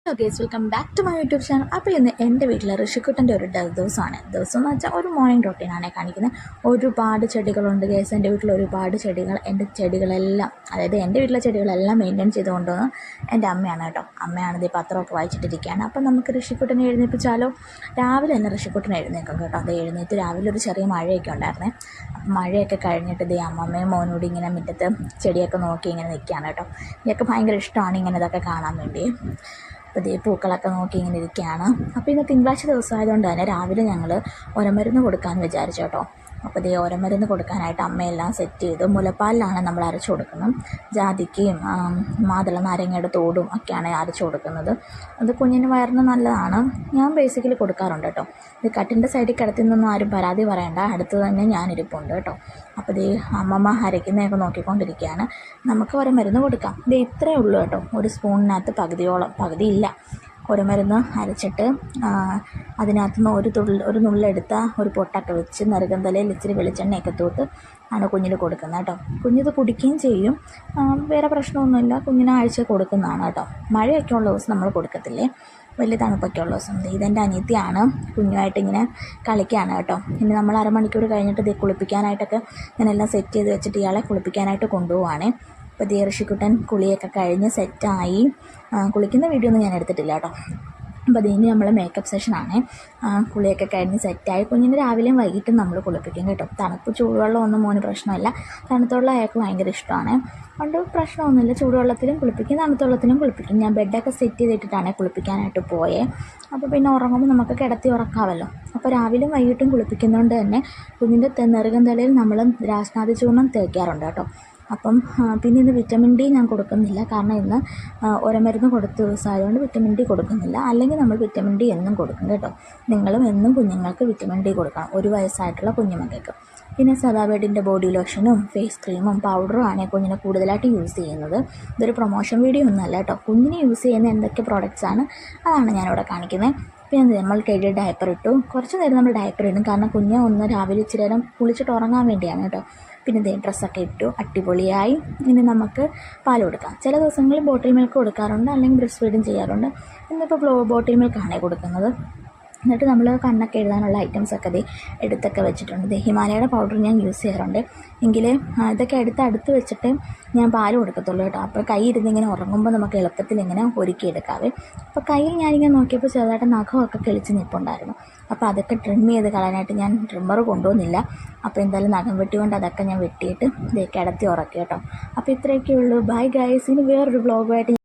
Hello guys, welcome back to my YouTube channel. അപ്പോൾ ഇന്ന് എൻ്റെ വീട്ടിൽ ഋഷിക്കുട്ടൻ്റെ ഒരു ദിവസമാണ്. ദിവസം എന്ന് വെച്ചാൽ ഒരു മോർണിംഗ് റൊട്ടീനാണ് കാണിക്കുന്നത്. ഒരുപാട് ചെടികളുണ്ട് ഗേസ്. എൻ്റെ വീട്ടിൽ ഒരുപാട് ചെടികൾ. എൻ്റെ ചെടികളെല്ലാം, അതായത് എൻ്റെ വീട്ടിലെ ചെടികളെല്ലാം മെയിൻറ്റെയിൻ ചെയ്ത് കൊണ്ടുവന്ന് എൻ്റെ അമ്മയാണ് കേട്ടോ. അമ്മയാണ് ഈ പത്രമൊക്കെ വായിച്ചിട്ടിരിക്കുകയാണ്. അപ്പം നമുക്ക് ഋഷിക്കുട്ടനെ എഴുന്നേൽപ്പിച്ചാലോ? രാവിലെ തന്നെ ഋഷിക്കുട്ടനെ എഴുന്നേൽക്കും കേട്ടോ. അത് എഴുന്നേറ്റ് രാവിലെ ഒരു ചെറിയ മഴയൊക്കെ ഉണ്ടായിരുന്നേ. അപ്പം മഴയൊക്കെ കഴിഞ്ഞിട്ട് ദേ അമ്മമ്മയും മോനോട് ഇങ്ങനെ മുറ്റത്ത് ചെടിയൊക്കെ നോക്കി ഇങ്ങനെ നിൽക്കുകയാണ് കേട്ടോ. ഇതൊക്കെ ഭയങ്കര ഇഷ്ടമാണ് ഇങ്ങനെ ഇതൊക്കെ കാണാൻ വേണ്ടി. അപ്പോൾ ഈ പൂക്കളൊക്കെ നോക്കി ഇങ്ങനെ ഇരിക്കുകയാണ്. അപ്പോൾ ഇന്ന് തിങ്കളാഴ്ച ദിവസമായതുകൊണ്ട് തന്നെ രാവിലെ ഞങ്ങൾ ഒരമരുന്ന് കൊടുക്കാമെന്ന് വിചാരിച്ചു കേട്ടോ. അപ്പോൾ ഇതേ ഒരമരുന്ന് കൊടുക്കാനായിട്ട് അമ്മയെല്ലാം സെറ്റ് ചെയ്തു. മുലപ്പാലിലാണ് നമ്മൾ അരച്ചു കൊടുക്കുന്നത്. ജാതിക്കയും മാതള നാരങ്ങയുടെ തോടും ഒക്കെയാണ് അരച്ചു കൊടുക്കുന്നത്. അത് കുഞ്ഞിന് വയറിന് നല്ലതാണ്. ഞാൻ ബേസിക്കലി കൊടുക്കാറുണ്ട് കേട്ടോ. ഇത് കട്ടിൻ്റെ സൈഡിൽ കിടത്തുന്നൊന്നും ആരും പരാതി പറയണ്ട, അടുത്ത് തന്നെ ഞാനിരിപ്പുണ്ട് കേട്ടോ. അപ്പോൾ ഇത് അമ്മമ്മ അരയ്ക്കുന്നതൊക്കെ നോക്കിക്കൊണ്ടിരിക്കുകയാണ്. നമുക്ക് ഒരമരുന്ന് കൊടുക്കാം. ഇത് ഇത്രയേ ഉള്ളൂ കേട്ടോ. ഒരു സ്പൂണിനകത്ത് പകുതിയില്ല ഒരമരുന്ന് അരച്ചിട്ട് അതിനകത്തുനിന്ന് ഒരു നുള്ളെടുത്ത ഒരു പൊട്ടൊക്കെ വെച്ച് നെറുകന്തലയിൽ ഇച്ചിരി വെളിച്ചെണ്ണയൊക്കെ തൂത്ത് ആണ് കുഞ്ഞിന് കൊടുക്കുന്നത് കേട്ടോ. കുഞ്ഞിത് കുടിക്കുകയും ചെയ്യും. വേറെ പ്രശ്നമൊന്നുമില്ല. കുഞ്ഞിന് ആഴ്ച കൊടുക്കുന്നതാണ് കേട്ടോ. മഴയൊക്കെ ഉള്ള ദിവസം നമ്മൾ കൊടുക്കത്തില്ലേ, വലിയ തണുപ്പൊക്കെ ഉള്ള ദിവസം. ഇതെൻ്റെ അനിയത്തിയാണ്, കുഞ്ഞുമായിട്ട് ഇങ്ങനെ കളിക്കുകയാണ് കേട്ടോ. ഇനി നമ്മൾ അരമണിക്കൂർ കഴിഞ്ഞിട്ട് ഇത് കുളിപ്പിക്കാനായിട്ടൊക്കെ ഞാനെല്ലാം സെറ്റ് ചെയ്ത് വെച്ചിട്ട് ഇയാളെ കുളിപ്പിക്കാനായിട്ട് കൊണ്ടുപോവാണേ. അപ്പോൾ ഋഷിക്കുട്ടൻ കുളിയൊക്കെ കഴിഞ്ഞ് സെറ്റായി. കുളിക്കുന്ന വീഡിയോ ഒന്നും ഞാൻ എടുത്തിട്ടില്ല കേട്ടോ. അപ്പോൾ അതിന് നമ്മൾ മേക്കപ്പ് സെഷനാണ്. കുളിയൊക്കെ കഴിഞ്ഞ് സെറ്റായി. കുഞ്ഞിന് രാവിലെയും വൈകിട്ടും നമ്മൾ കുളിപ്പിക്കും കേട്ടോ. തണുപ്പ് ചൂടുവെള്ളം ഒന്നും മോന് പ്രശ്നമില്ല. തണുത്തുള്ള അയാൾക്ക് ഭയങ്കര ഇഷ്ടമാണ്. അതുകൊണ്ട് പ്രശ്നമൊന്നുമില്ല. ചൂടുവെള്ളത്തിലും കുളിപ്പിക്കും, തണുത്തുവെള്ളത്തിലും കുളിപ്പിക്കും. ഞാൻ ബെഡൊക്കെ സെറ്റ് ചെയ്തിട്ടാണ് കുളിപ്പിക്കാനായിട്ട് പോയത്. അപ്പോൾ പിന്നെ ഉറങ്ങുമ്പോൾ നമുക്ക് കിടത്തി ഉറക്കാമല്ലോ. അപ്പോൾ രാവിലെയും വൈകിട്ടും കുളിപ്പിക്കുന്നതുകൊണ്ട് തന്നെ കുഞ്ഞിൻ്റെ നെറുകം തലയിൽ നമ്മൾ രാസ്നാദി ചൂർണ്ണം തേക്കാറുണ്ട് കേട്ടോ. അപ്പം പിന്നെ ഇന്ന് വിറ്റമിൻ ഡി ഞാൻ കൊടുക്കുന്നില്ല, കാരണം ഇന്ന് ഒരമരുന്ന് കൊടുത്ത ദിവസമായതുകൊണ്ട് വിറ്റമിൻ ഡി കൊടുക്കുന്നില്ല. അല്ലെങ്കിൽ നമ്മൾ വിറ്റമിൻ ഡി എന്നും കൊടുക്കും കേട്ടോ. നിങ്ങളും എന്നും കുഞ്ഞുങ്ങൾക്ക് വിറ്റമിൻ ഡി കൊടുക്കണം, 1 വയസ്സായിട്ടുള്ള കുഞ്ഞുമക്കൾക്ക്. പിന്നെ സദാബേഡിൻ്റെ ബോഡി ലോഷനും ഫേസ് ക്രീമും പൗഡറും ആണ് കുഞ്ഞിനെ കൂടുതലായിട്ട് യൂസ് ചെയ്യുന്നത്. ഇതൊരു പ്രൊമോഷൻ വീഡിയോ ഒന്നുമല്ല കേട്ടോ. കുഞ്ഞിനെ യൂസ് ചെയ്യുന്ന എന്തൊക്കെ പ്രോഡക്റ്റ്സാണ് അതാണ് ഞാനിവിടെ കാണിക്കുന്നത്. പിന്നെ നമ്മൾ കഴുകി ഡയപ്പർ ഇട്ടു. കുറച്ച് നേരം നമ്മൾ ഡയപ്പർ ഇടും, കാരണം കുഞ്ഞ് ഒന്ന് രാവിലെ ഇച്ചിരി നേരം കുളിച്ചിട്ട് ഉറങ്ങാൻ വേണ്ടിയാണ് കേട്ടോ. പിന്നെ ഡ്രസ്സൊക്കെ ഇട്ടു, അടിപൊളിയായി. ഇനി നമുക്ക് പാൽ കൊടുക്കാം. ചില ദിവസങ്ങളിൽ ബോട്ടിൽ മിൽക്ക് കൊടുക്കാറുണ്ട്, അല്ലെങ്കിൽ ബ്രസ്റ്റ് ഫീഡും ചെയ്യാറുണ്ട്. ഇന്നിപ്പോൾ ബോട്ടിൽ മിൽക്കാണ് കൊടുക്കുന്നത്. എന്നിട്ട് നമ്മൾ കണ്ണൊക്കെ എഴുതാനുള്ള ഐറ്റംസൊക്കെ എടുത്തൊക്കെ വെച്ചിട്ടുണ്ട്. ഹിമാലയയുടെ പൗഡർ ഞാൻ യൂസ് ചെയ്യാറുണ്ട്. എങ്കിൽ ഇതൊക്കെ അടുത്ത് വെച്ചിട്ട് ഞാൻ പാൽ കൊടുക്കത്തുള്ളൂ കേട്ടോ. അപ്പോൾ കൈ ഇരുന്നിങ്ങനെ ഉറങ്ങുമ്പോൾ നമുക്ക് എളുപ്പത്തിൽ ഇങ്ങനെ ഒരുക്കിയെടുക്കാവേ. അപ്പോൾ കയ്യിൽ ഞാനിങ്ങനെ നോക്കിയപ്പോൾ ചെറുതായിട്ട് നഖമൊക്കെ കിളിച്ച് നിൽപ്പുണ്ടായിരുന്നു. അപ്പോൾ അതൊക്കെ ട്രിം ചെയ്ത് കളയാനായിട്ട് ഞാൻ ട്രിമ്മർ കൊണ്ടുവന്നില്ല. അപ്പോൾ എന്തായാലും നഖം വെട്ടിക്കൊണ്ട് അതൊക്കെ ഞാൻ വെട്ടിയിട്ട് കിടത്തി ഉറക്കി കേട്ടോ. അപ്പോൾ ഇത്രയൊക്കെ ഉള്ളൂ. Bye guys. ഇനി വേറൊരു വ്ളോഗുമായിട്ട്